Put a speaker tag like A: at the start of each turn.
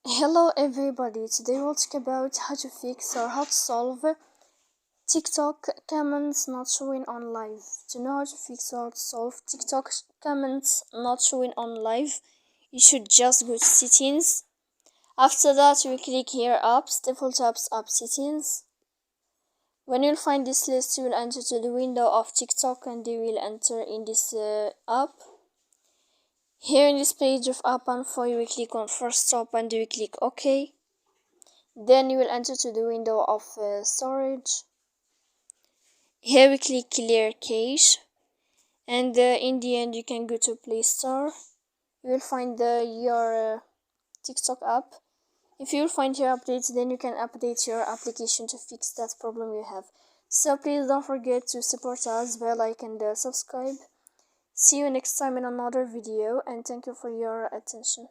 A: Hello everybody, today we'll talk about how to fix or how to solve TikTok comments not showing on live. To know how to fix or how to solve TikTok comments not showing on live, you should just go to settings. After that, you will click here apps, default apps, app settings. When you'll find this list, you will enter to the window of TikTok and you will enter in this app. Here in this page of app info, you will click on first stop and you will click OK. Then you will enter to the window of storage. Here we click clear cache, and in the end you can go to Play Store. You will find your TikTok app. If you will find your updates, then you can update your application to fix that problem you have. So please don't forget to support us by like and subscribe. See you next time in another video, and thank you for your attention.